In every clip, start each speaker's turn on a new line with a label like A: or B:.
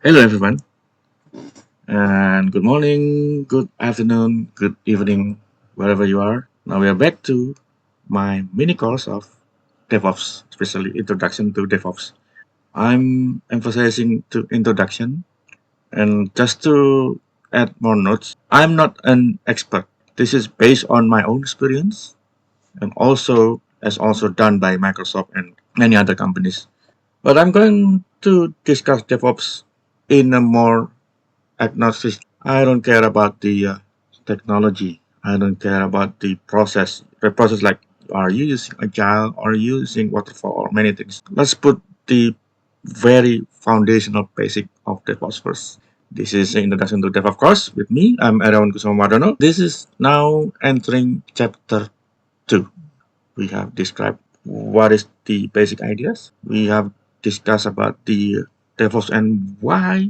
A: Hello, everyone, and good morning, good afternoon, good evening, wherever you are. Now we are back to my mini course of DevOps, especially Introduction to DevOps. I'm emphasizing to introduction, and just to add more notes, I'm not an expert. This is based on my own experience, and also as also done by Microsoft and many other companies. But I'm going to discuss DevOps in a more agnostic. I don't care about the technology. I don't care about the process. The process, like, are you using agile or are you using waterfall or many things. Let's put the very foundational basic of DevOps first. This is the introduction to DevOps course with me. I'm Aaron Kusumawardono. This is now entering chapter 2. We have described what is the basic ideas. We have discussed about the DevOps and why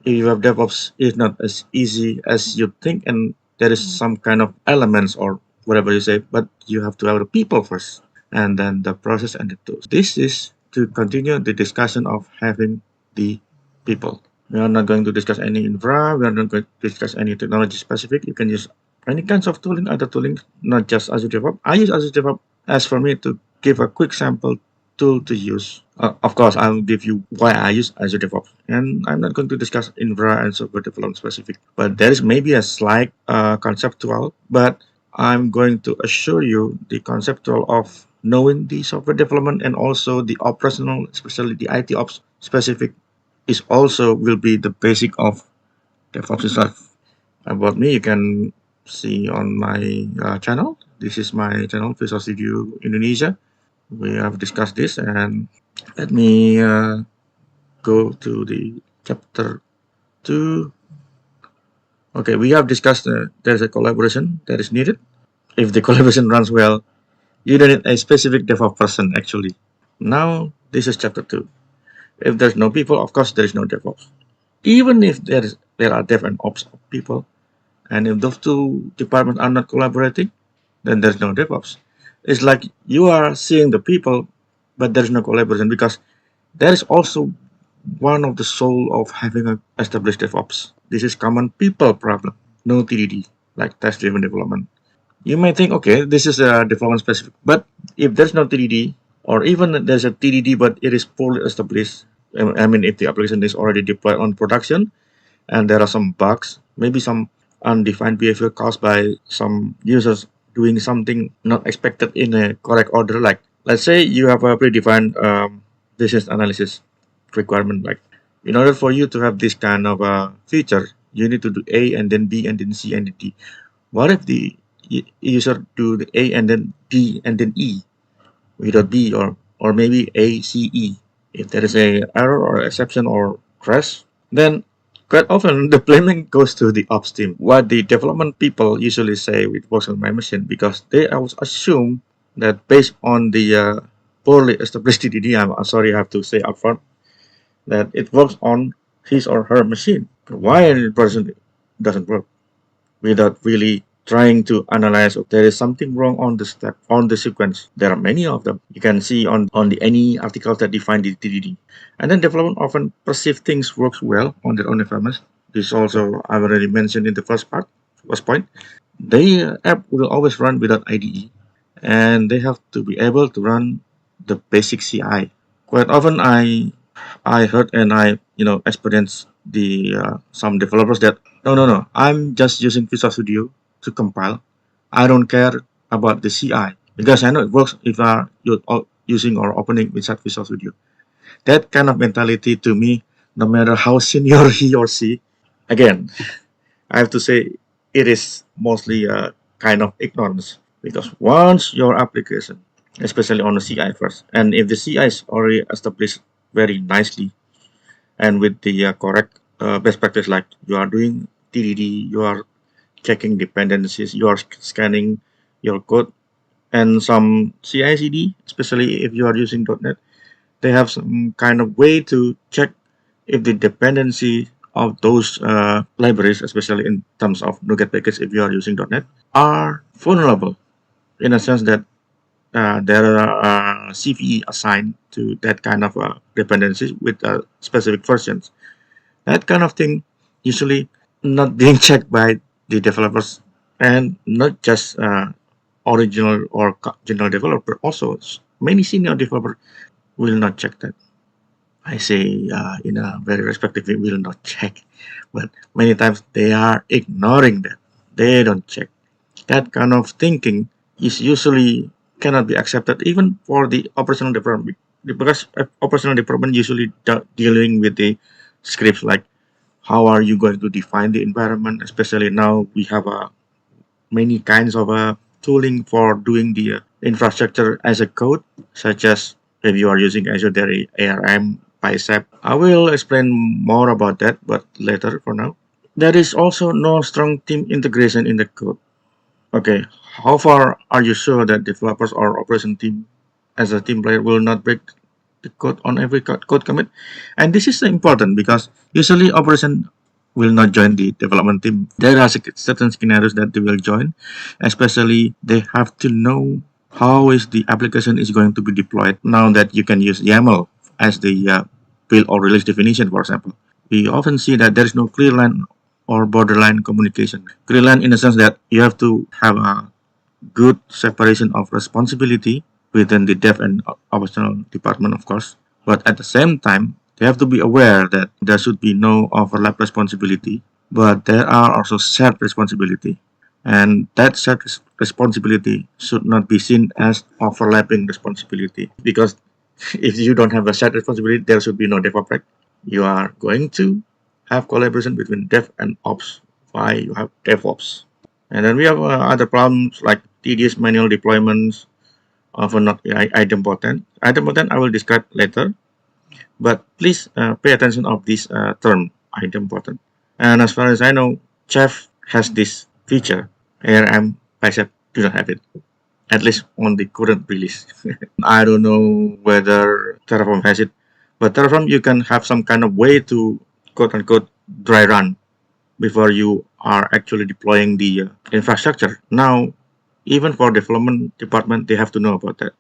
A: if you have DevOps is not as easy as you think, and there is some kind of elements or whatever you say, but you have to have the people first, and then the process and the tools. This is to continue the discussion of having the people. We are not going to discuss any infra. We are not going to discuss any technology specific. You can use any kinds of tooling, other tooling, not just Azure DevOps. I use Azure DevOps as for me to give a quick sample tool to use. Of course, I'll give you why I use Azure DevOps, and I'm not going to discuss infra and software development specific. But there is maybe a slight conceptual, but I'm going to assure you the conceptual of knowing the software development and also the operational, especially the IT ops specific, is also will be the basic of DevOps itself. About me, you can see on my channel. This is my channel, Visual Studio Indonesia. We have discussed this, and let me go to the chapter 2. Okay, we have discussed there's a collaboration that is needed. If the collaboration runs well, you don't need a specific DevOps person actually. Now, this is chapter 2. If there's no people, of course, there is no DevOps. Even if there are Dev and Ops people, and if those two departments are not collaborating, then there's no DevOps. It's like you are seeing the people, but there's no collaboration because there is also one of the soul of having a established DevOps. This is common people problem, no TDD, like test-driven development. You may think, okay, this is a development specific, but if there's no TDD, or even there's a TDD but it is poorly established, I mean, if the application is already deployed on production and there are some bugs, maybe some undefined behavior caused by some users doing something not expected in a correct order, like let's say you have a predefined business analysis requirement, like in order for you to have this kind of feature, you need to do A and then B and then C and then D. What if the user do the A and then D and then E without B, or maybe A C E? If there is a error or exception or crash, then quite often the blaming goes to the ops team. What the development people usually say with works on my machine, because they always assume that based on the poorly established TDD, I'm sorry I have to say upfront, that it works on his or her machine. Why a person doesn't work without really trying to analyze if there is something wrong on the step, on the sequence. There are many of them. You can see on the any articles that define the TDD. And then development often perceive things works well on their own environment. This also I've already mentioned in the first point. The app will always run without IDE, and they have to be able to run the basic CI. Quite often I heard and I experienced the some developers that no, I'm just using Visual Studio to compile. I don't care about the CI because I know it works if you're using or opening inside Visual Studio. That kind of mentality to me, no matter how senior he or she, again, I have to say it is mostly a kind of ignorance, because once your application, especially on the CI first, and if the CI is already established very nicely and with the correct best practice, like you are doing TDD, you are checking dependencies, you are scanning your code, and some CI/CD, especially if you are using .NET, they have some kind of way to check if the dependency of those libraries, especially in terms of NuGet package, if you are using .NET, are vulnerable in a sense that there are CVE assigned to that kind of dependencies with specific versions. That kind of thing usually not being checked by the developers, and not just original or general developer. Also, many senior developer will not check that. I say in a very respectful way, will not check, but many times they are ignoring that. They don't check. That kind of thinking is usually cannot be accepted even for the operational department, because operational department usually dealing with the scripts like how are you going to define the environment, especially now we have many kinds of tooling for doing the infrastructure as a code, such as if you are using Azure, there is ARM, Bicep. I will explain more about that, but later for now. There is also no strong team integration in the code. Okay, how far are you sure that developers or operation team as a team player will not break the code on every code commit? And this is important because usually operation will not join the development team. There are certain scenarios that they will join, especially they have to know how is the application is going to be deployed. Now that you can use YAML as the build or release definition, for example, we often see that there is no clear line or borderline communication. Clear line in the sense that you have to have a good separation of responsibility within the dev and operational department, of course. But at the same time, they have to be aware that there should be no overlap responsibility, but there are also shared responsibility. And that shared responsibility should not be seen as overlapping responsibility, because if you don't have a shared responsibility, there should be no DevOps, right? You are going to have collaboration between dev and ops. Why you have DevOps? And then we have other problems like tedious manual deployments, often not idempotent. Idempotent I will describe later, but please pay attention of this term, idempotent. And as far as I know, Chef has this feature. ARM Bicep do not have it, at least on the current release. I don't know whether Terraform has it, but Terraform you can have some kind of way to quote unquote dry run before you are actually deploying the infrastructure. Now, even for development department, they have to know about that,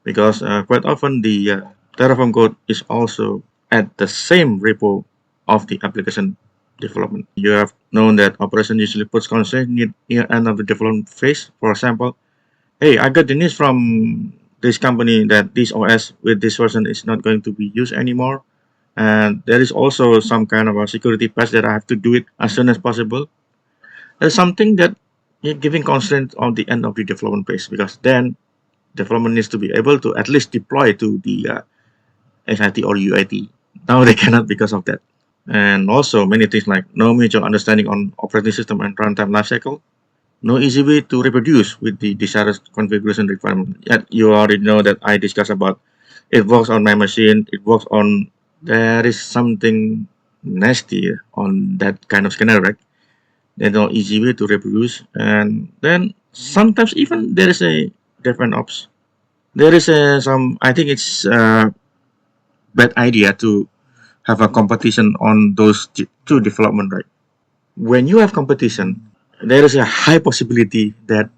A: because quite often the Terraform code is also at the same repo of the application development. You have known that operation usually puts constraint near end of the development phase. For example, hey, I got the news from this company that this OS with this version is not going to be used anymore. And there is also some kind of a security patch that I have to do it as soon as possible. There's something that giving constraint on the end of the development phase, because then development needs to be able to at least deploy to the SIT or UIT. Now they cannot because of that. And also many things like no mutual understanding on operating system and runtime lifecycle. No easy way to reproduce with the desired configuration requirement. Yet you already know that I discussed about it works on my machine, it works on, there is something nasty on that kind of scenario, right? There's no easy way to reproduce. And then sometimes even there is a different ops. There is some, I think it's a bad idea to have a competition on those two development, right? When you have competition, there is a high possibility that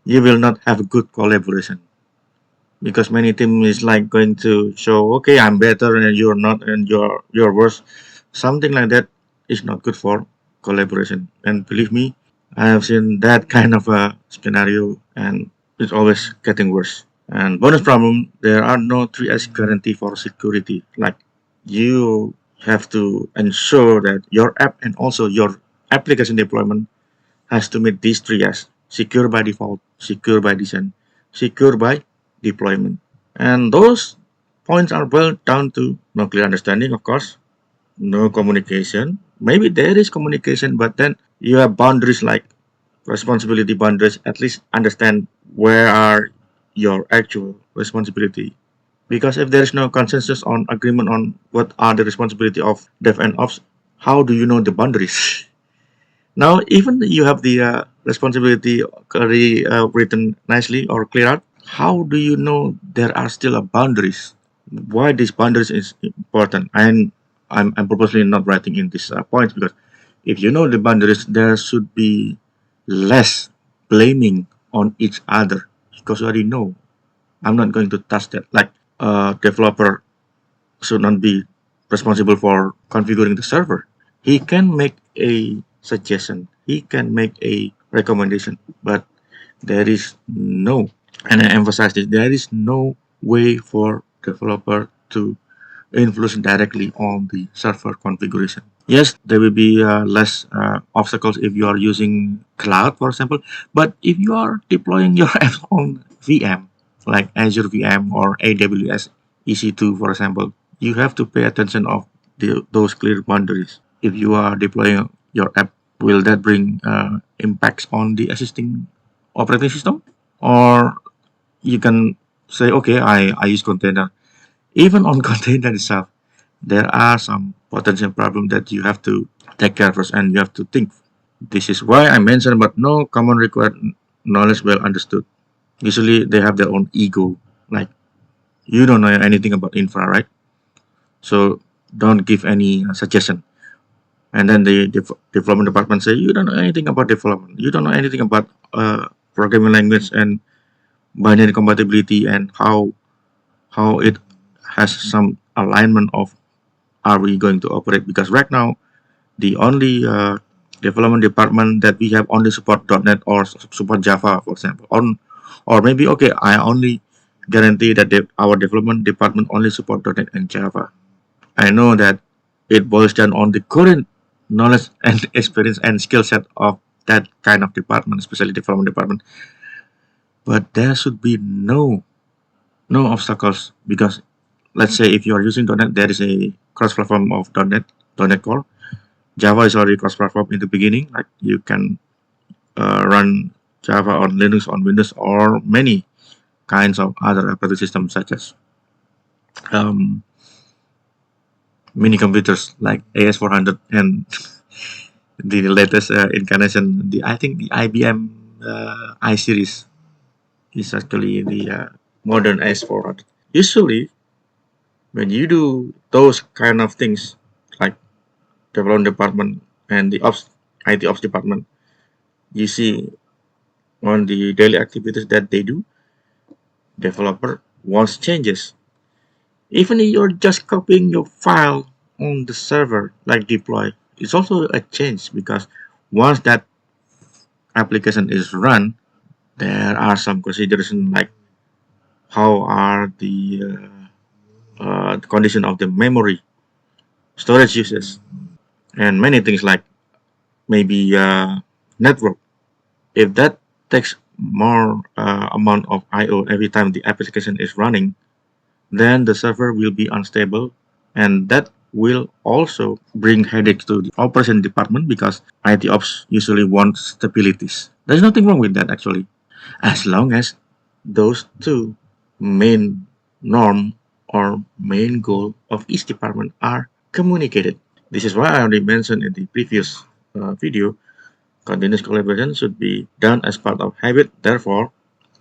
A: you will not have a good collaboration, because many team is like going to show, okay, I'm better and you're not, and you're worse. Something like that is not good for collaboration. And believe me, I have seen that kind of a scenario, and it's always getting worse. And bonus problem, there are no 3S guarantee for security. Like, you have to ensure that your app and also your application deployment has to meet these 3S: secure by default, secure by design, secure by deployment. And those points are boiled down to no clear understanding, of course, no communication. Maybe there is communication, but then you have boundaries like responsibility boundaries. At least understand where are your actual responsibility. Because if there is no consensus on agreement on what are the responsibility of dev and ops, how do you know the boundaries? Now, even you have the responsibility written nicely or clear out, how do you know there are still a boundaries? Why these boundaries is important? And I'm purposely not writing in this point, because if you know the boundaries, there should be less blaming on each other, because you already know I'm not going to touch that. Like a developer should not be responsible for configuring the server. He can make a suggestion, he can make a recommendation, but there is no, and I emphasize this, there is no way for developer to influence directly on the server configuration. Yes, there will be less obstacles if you are using cloud, for example. But if you are deploying your apps on VM, like Azure VM or AWS EC2, for example, you have to pay attention of those clear boundaries. If you are deploying your app, will that bring impacts on the existing operating system? Or you can say, okay, I use container. Even on container itself, there are some potential problems that you have to take care first and you have to think. This is why I mentioned about no common required knowledge well understood. Usually they have their own ego, like you don't know anything about infra, right? So don't give any suggestion. And then the development department say you don't know anything about development, you don't know anything about programming language and binary compatibility and how it has some alignment of are we going to operate, because right now the only development department that we have only support .NET or support Java, for example. Or maybe, okay, I only guarantee that our development department only support .NET and Java. I know that it boils down on the current knowledge and experience and skill set of that kind of department, especially development department. But there should be no obstacles, because let's say if you are using .NET, there is a cross-platform of .NET Core. Java is already cross-platform in the beginning. Like you can run Java on Linux, on Windows, or many kinds of other operating systems such as um, mini computers like AS400 and the latest incarnation. I think the IBM I series is actually the modern AS400. Usually, when you do those kind of things like development department and the IT ops department, you see on the daily activities that they do, developer wants changes. Even if you're just copying your file on the server, like deploy, it's also a change, because once that application is run, there are some consideration like how are the condition of the memory, storage uses, and many things like maybe network. If that takes more amount of I/O every time the application is running, then the server will be unstable, and that will also bring headaches to the operation department, because IT ops usually want stabilities. There's nothing wrong with that actually, as long as those two main norm or main goal of each department are communicated. This is why I already mentioned in the previous video, continuous collaboration should be done as part of habit. Therefore,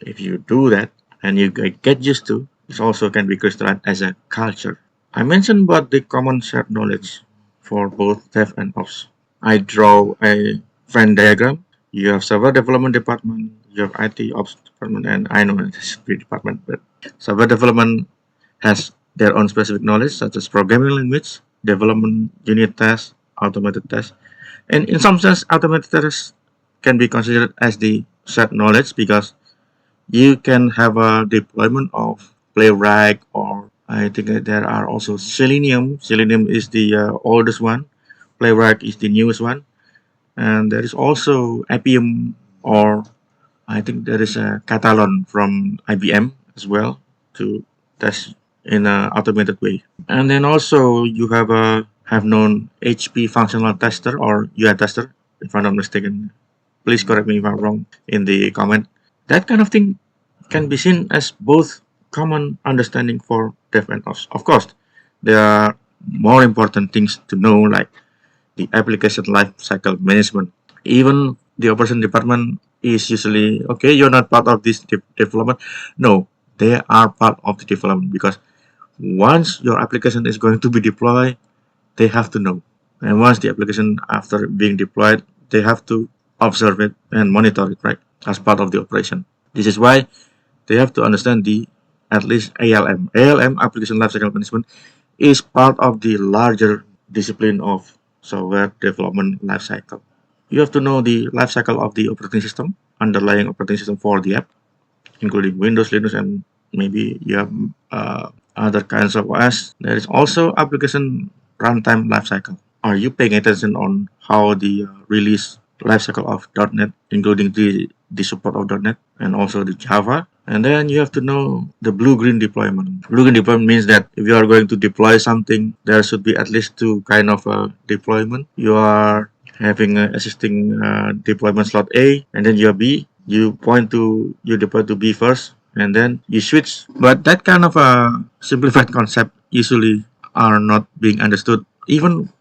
A: if you do that and you get used to, it also can be crystallized as a culture. I mentioned about the common shared knowledge for both dev and ops. I draw a Venn diagram. You have server development department, you have IT ops department, and I know it's three department, but server development has their own specific knowledge, such as programming language, development unit tests, automated tests, and in some sense, automated tests can be considered as the shared knowledge, because you can have a deployment of Playwright, or I think that there are also Selenium. Selenium is the oldest one. Playwright is the newest one. And there is also Appium, or I think there is a Catalan from IBM as well to test in an automated way. And then also you have known HP functional tester or UI tester, if I'm not mistaken. Please correct me if I'm wrong in the comment. That kind of thing can be seen as both common understanding for dev and ops. Of course, there are more important things to know, like the application lifecycle management. Even the operation department is usually okay. You're not part of this development. No, they are part of the development, because once your application is going to be deployed, they have to know. And once the application after being deployed, they have to observe it and monitor it, right, as part of the operation. This is why they have to understand the at least ALM. ALM, application lifecycle management, is part of the larger discipline of software development lifecycle. You have to know the lifecycle of the operating system, underlying operating system for the app, including Windows, Linux, and maybe you have other kinds of OS. There is also application runtime lifecycle. Are you paying attention on how the release lifecycle of .NET, including the support of .NET and also the Java? And then you have to know the blue-green deployment. Blue-green deployment means that if you are going to deploy something, there should be at least two kind of deployment. You are having an existing deployment slot A, and then you have B. You deploy to B first, and then you switch. But that kind of a simplified concept usually are not being understood, even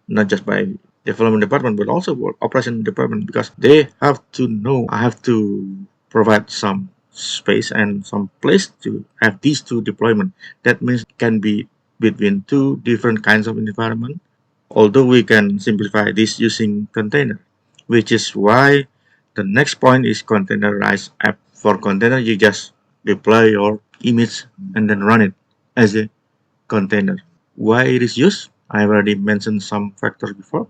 A: not just by development department, but also operation department, because they have to know. I have to provide some space and some place to have these two deployment. That means can be between two different kinds of environment. Although we can simplify this using container, which is why the next point is containerized app. For container, you just deploy your image and then run it as a container. Why it is used? I have already mentioned some factors before,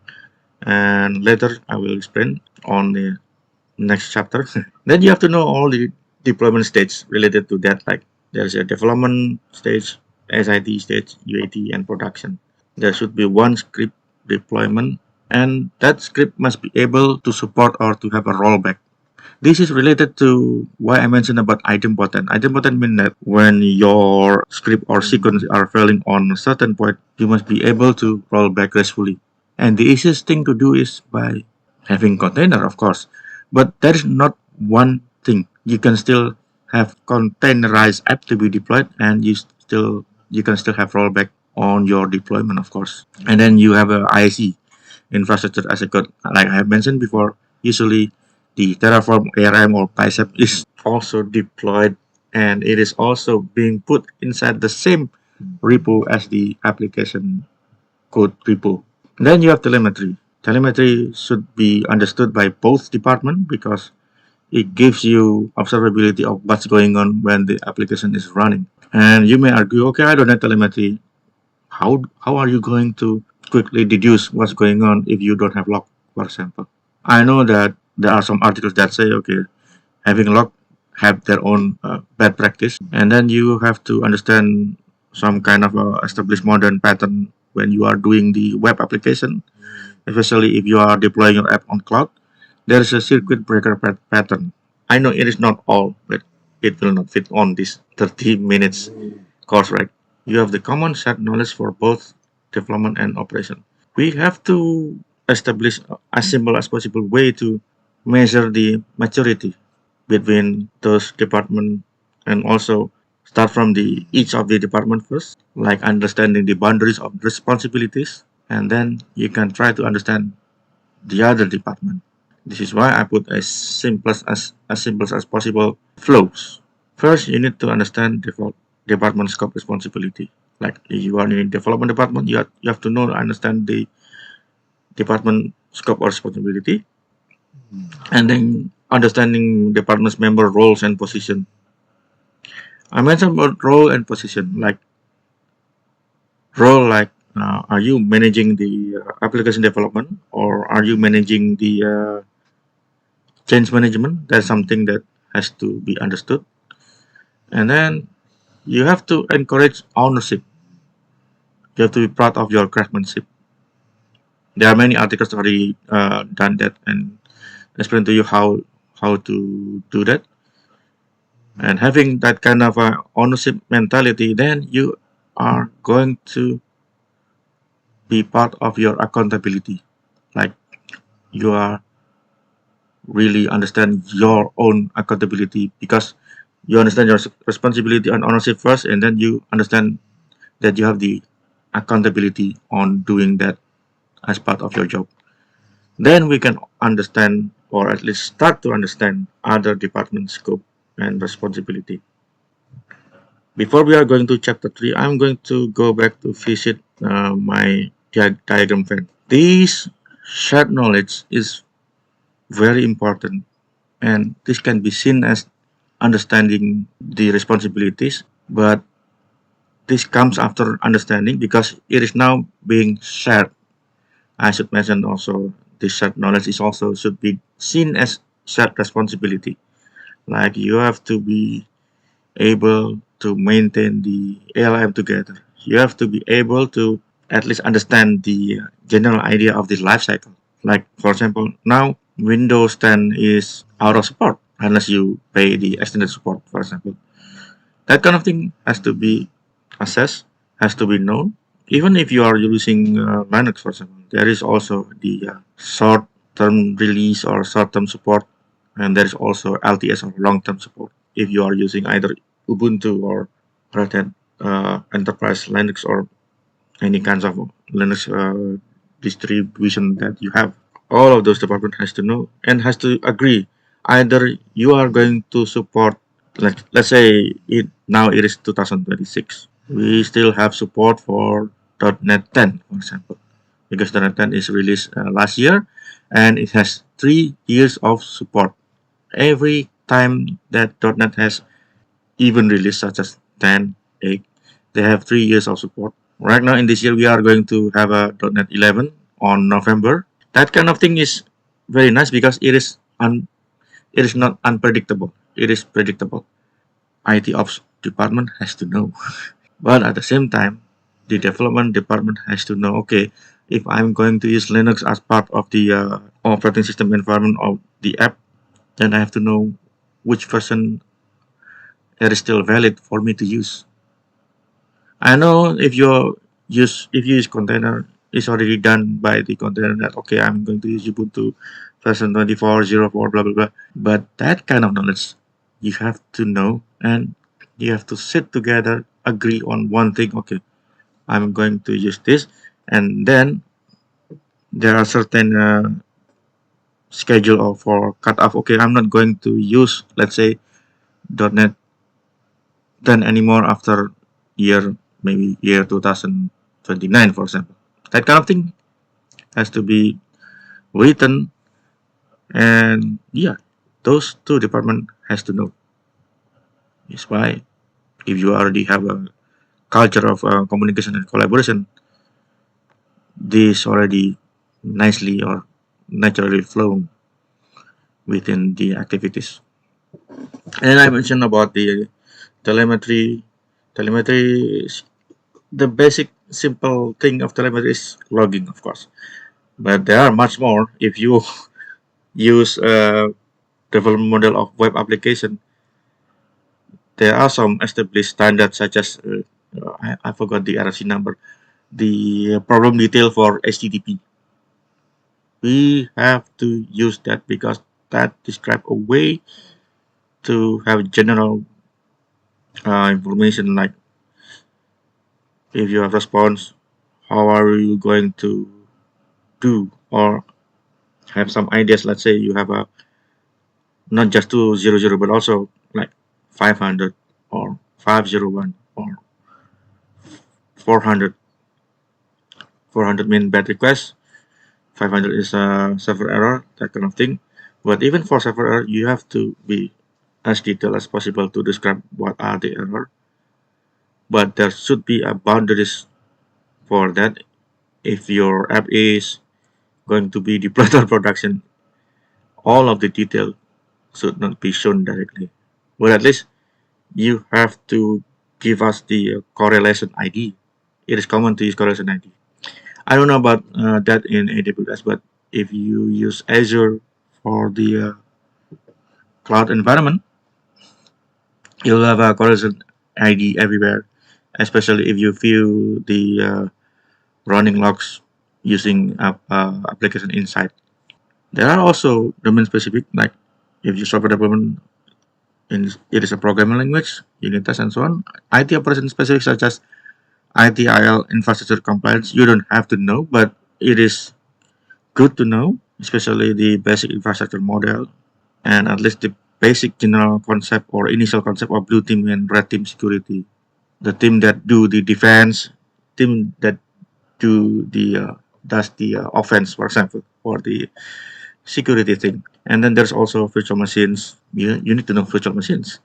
A: and later I will explain on the next chapter. Then you have to know all the deployment stages related to that, like there's a development stage, SIT stage, UAT, and production. There should be one script deployment, and that script must be able to support or to have a rollback. This is related to why I mentioned about idempotent. Idempotent means that when your script or sequence are failing on a certain point, you must be able to roll back gracefully. And the easiest thing to do is by having container, of course. But that is not one thing. You can still have containerized app to be deployed, and you can still have rollback on your deployment, of course. And then you have a IAC, infrastructure as a code. Like I have mentioned before, usually the Terraform, ARM, or Bicep is also deployed, and it is also being put inside the same repo as the application code repo. Then you have telemetry. Telemetry should be understood by both departments because it gives you observability of what's going on when the application is running. And you may argue, okay, I don't have telemetry. How are you going to quickly deduce what's going on if you don't have log, for example? I know that there are some articles that say, okay, having log have their own bad practice, and then you have to understand some kind of established modern pattern when you are doing the web application, especially if you are deploying your app on cloud. There is a circuit breaker pattern. I know it is not all, but it will not fit on this 30 minutes course, right? You have the common set knowledge for both development and operation. We have to establish as simple as possible way to measure the maturity between those departments, and also start from the each of the department first, like understanding the boundaries of responsibilities, and then you can try to understand the other department. This is why I put as simple as possible flows. First, you need to understand department scope responsibility. Like if you are in development department, you have to know understand the department scope or responsibility, and then understanding department's member roles and position. I mentioned about role and position. Like role, like are you managing the application development, or are you managing the change management? That's something that has to be understood. And then you have to encourage ownership. You have to be proud of your craftsmanship. There are many articles already done that and explain to you how to do that. And having that kind of ownership mentality, then you are going to be part of your accountability. Like you are really understand your own accountability because you understand your responsibility and ownership first, and then you understand that you have the accountability on doing that as part of your job. Then we can understand, or at least start to understand, other department scope and responsibility. Before we are going to chapter 3, I'm going to go back to visit my diagram friend. This shared knowledge is very important, and this can be seen as understanding the responsibilities, but this comes after understanding because it is now being shared I should mention also this shared knowledge is also should be seen as shared responsibility. Like you have to be able to maintain the ALM together. You have to be able to at least understand the general idea of the life cycle. Like for example, now Windows 10 is out of support unless you pay the extended support, for example. That kind of thing has to be assessed, has to be known. Even if you are using Linux, for example, there is also the short-term release or short-term support, and there is also LTS or long-term support. If you are using either Ubuntu or Red Hat Enterprise Linux or any kinds of Linux distribution that you have, all of those department has to know and has to agree. Either you are going to support, like let's say it now it is 2026. We still have support for .NET 10, for example, because .NET 10 is released last year, and it has 3 years of support. Every time that .NET has even released, such as 10, 8, they have 3 years of support. Right now in this year, we are going to have a .NET 11 on November. That kind of thing is very nice because it is not unpredictable. It is predictable. IT ops department has to know. But at the same time, the development department has to know, okay, if I'm going to use Linux as part of the operating system environment of the app, then I have to know which version that is still valid for me to use. I know if you use container, it's already done by the container that okay, I'm going to use Ubuntu version 24.04, blah blah blah. But that kind of knowledge you have to know, and you have to sit together, agree on one thing. Okay, I'm going to use this, and then there are certain schedule for cut off. Okay, I'm not going to use, let's say, .NET 10 anymore after maybe year 2029, for example. That kind of thing has to be written, and yeah, those two department has to know. That's why if you already have a culture of communication and collaboration, this already nicely or naturally flown within the activities. And I mentioned about the telemetry. Telemetry, the basic simple thing of telemetry is logging, of course. But there are much more. If you use a development model of web application, there are some established standards such as I forgot the RFC number, the problem detail for HTTP. We have to use that because that describes a way to have general information like if you have response, how are you going to do or have some ideas. Let's say you have a not just 200 but also like 500 or 501 or 400. 400 mean bad request, 500 is a server error, that kind of thing. But even for server error, you have to be as detailed as possible to describe what are the error. But there should be a boundaries for that. If your app is going to be deployed on production, all of the detail should not be shown directly. But at least you have to give us the correlation ID. It is common to use correlation ID. I don't know about that in AWS, but if you use Azure for the cloud environment, you'll have a correlation ID everywhere, especially if you view the running logs using application insight. There are also domain specific, like if you software development it is a programming language, unit test and so on. IT operation specific such as ITIL infrastructure compliance, you don't have to know, but it is good to know, especially the basic infrastructure model and at least the basic general concept or initial concept of blue team and red team security. The team that do the defense, team that do the does the offense, for example, for the security thing. And then there's also virtual machines. You need to know virtual machines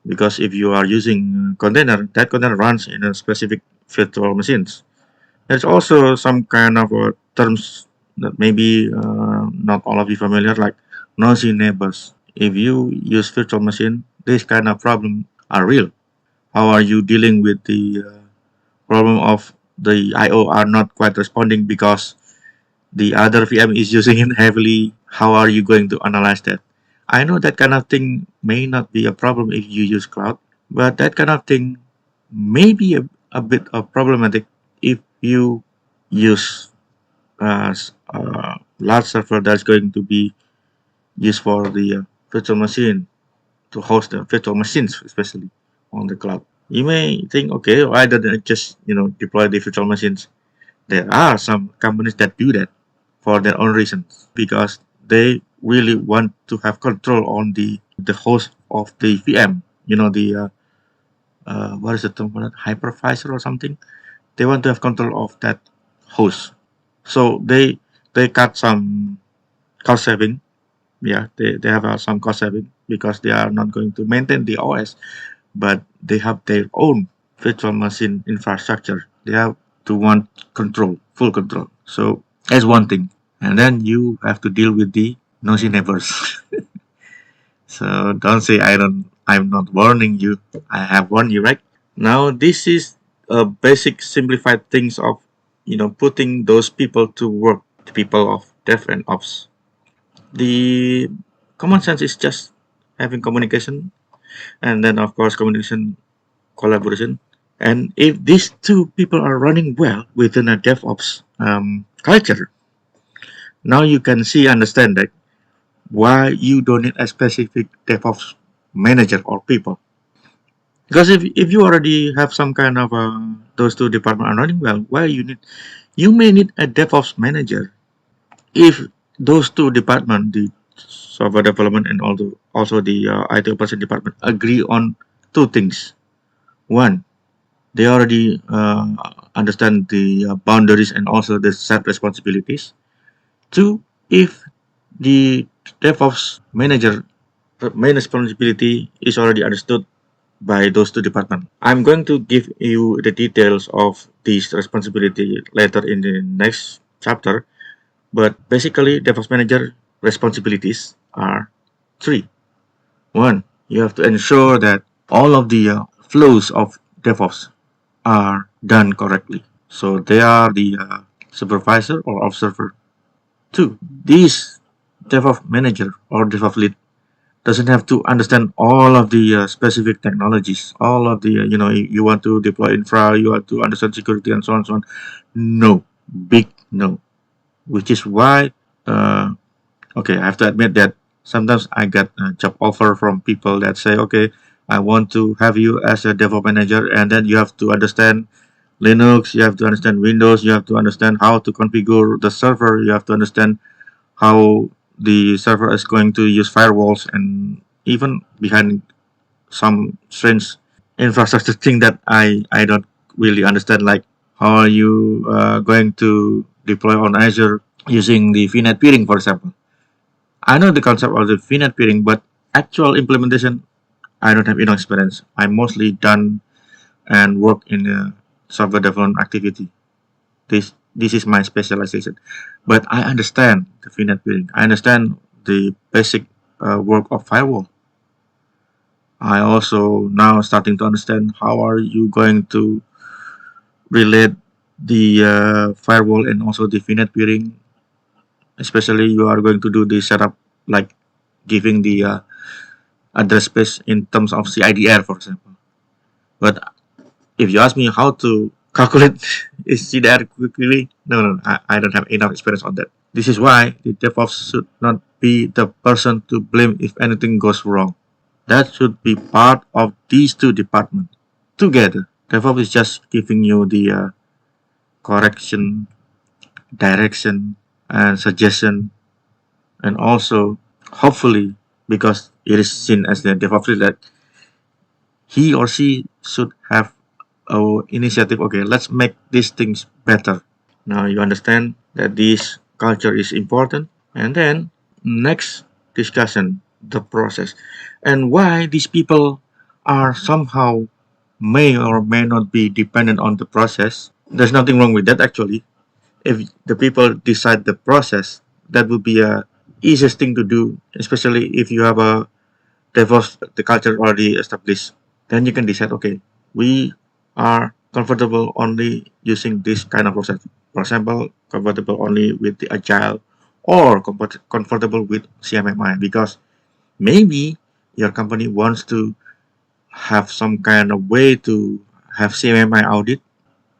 A: because if you are using container, that container runs in a specific virtual machines. There's also some kind of terms that maybe not all of you familiar, like noisy neighbors. If you use virtual machine, this kind of problem are real. How are you dealing with the problem of the I/O are not quite responding because the other VM is using it heavily? How are you going to analyze that? I know that kind of thing may not be a problem if you use cloud, but that kind of thing may be a bit of problematic if you use large server that's going to be used for the virtual machine to host the virtual machines, especially on the cloud. You may think, okay, why don't I just deploy the virtual machines? There are some companies that do that for their own reasons because they really want to have control on the host of the VM. The what is the term for that? Hypervisor or something. They want to have control of that host. So they cut some cost saving. Yeah, they have some cost saving because they are not going to maintain the OS, but they have their own virtual machine infrastructure. They have to want control, full control. So that's one thing. And then you have to deal with the nosy neighbors. So don't say I'm not warning you. I have warned you, right? Now this is a basic simplified things of putting those people to work, the people of dev and ops. The common sense is just having communication, and then of course communication, collaboration. And if these two people are running well within a DevOps culture, now you can see, understand that why you don't need a specific DevOps manager or people. Because if you already have some kind of those two departments are running well, why you may need a DevOps manager if those two departments, the software development and also the IT operation department, agree on two things. One, they already understand the boundaries and also the set responsibilities. Two, if the DevOps manager main responsibility is already understood by those two departments. I'm going to give you the details of this responsibility later in the next chapter, but basically DevOps manager responsibilities are three. One, you have to ensure that all of the flows of DevOps are done correctly. So they are the supervisor or observer. Two, this DevOps manager or DevOps lead doesn't have to understand all of the specific technologies, all of the, you want to deploy infra, you want to understand security and so on, so on. No, big no. Which is why, okay, I have to admit that sometimes I get a job offer from people that say, okay, I want to have you as a DevOps manager, and then you have to understand Linux, you have to understand Windows, you have to understand how to configure the server, you have to understand how the server is going to use firewalls, and even behind some strange infrastructure thing that I don't really understand, like how are you going to deploy on Azure using the VNet peering, for example. I know the concept of the VNet peering, but actual implementation, I don't have enough experience. I mostly done and work in a software development activity. This is my specialization, but I understand the VNet peering. I understand the basic work of firewall. I also now starting to understand how are you going to relate the firewall and also the VNet peering, especially you are going to do the setup, like giving the address space in terms of CIDR, for example. But if you ask me how to calculate is CIDR quickly, no, I don't have enough experience on that. This is why the DevOps should not be the person to blame if anything goes wrong. That should be part of these two departments together. DevOps is just giving you the correction, direction, and suggestion, and also hopefully because it is seen as the DevOps lead that he or she should have a initiative. Okay, let's make these things better. Now you understand that this culture is important, and then next discussion the process and why these people are somehow may or may not be dependent on the process. There's nothing wrong with that actually. If the people decide the process, that would be a easiest thing to do, especially if you have a DevOps the culture already established. Then you can decide, okay, we are comfortable only using this kind of process. For example, comfortable only with the agile or comfortable with CMMI because maybe your company wants to have some kind of way to have CMMI audit,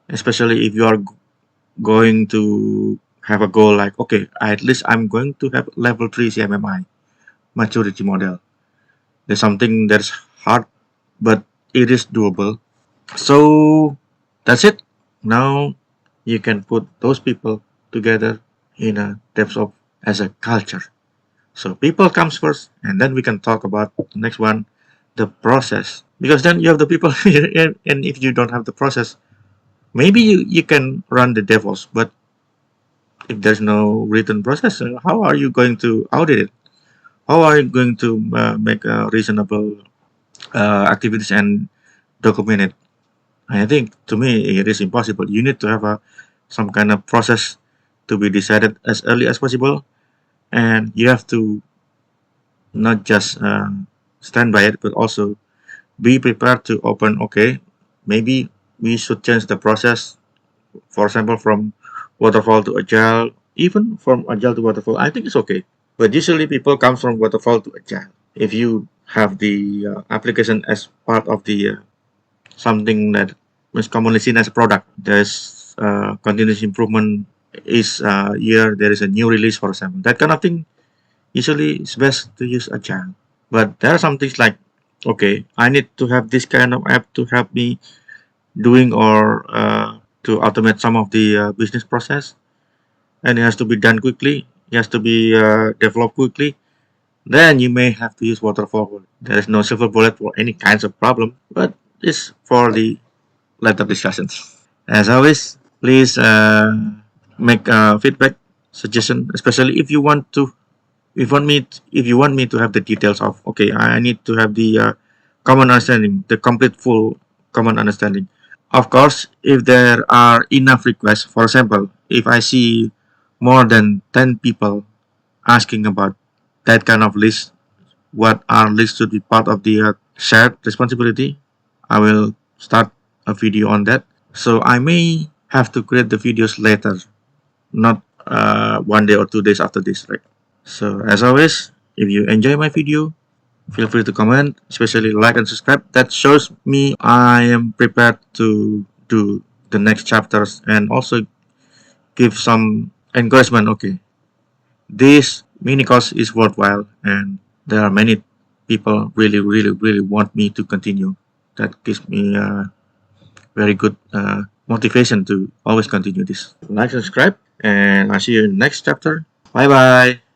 A: especially if you are going to have a goal like, okay, at least I'm going to have level 3 CMMI maturity model. There's something that's hard, but it is doable. So that's it. Now you can put those people together in a DevOps as a culture. So people comes first, and then we can talk about the next one, the process. Because then you have the people, and if you don't have the process, maybe you can run the DevOps, but if there's no written process, how are you going to audit it? How are you going to make reasonable activities and document it? I think to me it is impossible. You need to have some kind of process to be decided as early as possible, and you have to not just stand by it, but also be prepared to open. Okay, maybe we should change the process. For example, from waterfall to agile, even from agile to waterfall. I think it's okay, but usually people come from waterfall to agile. If you have the application as part of the something that is commonly seen as a product. There's continuous improvement is year there is a new release, for example. That kind of thing usually it's best to use agile. But there are some things like, okay, I need to have this kind of app to help me doing or to automate some of the business process, and it has to be done quickly. It has to be developed quickly. Then you may have to use waterfall. There is no silver bullet for any kinds of problem, but it's for the later discussions. As always, please make feedback, suggestion, especially if you want to, if you want me to have the details of, okay, I need to have the common understanding, the complete full common understanding. Of course, if there are enough requests, for example, if I see more than 10 people asking about that kind of list, what are lists should be part of the shared responsibility, I will start a video on that. So I may have to create the videos later, not 1 day or 2 days after this, right? So as always, if you enjoy my video, feel free to comment, especially like and subscribe. That shows me I am prepared to do the next chapters and also give some encouragement. Okay, this mini course is worthwhile and there are many people really want me to continue. That gives me very good motivation to always continue this. Like, subscribe, and I'll see you in the next chapter. Bye bye.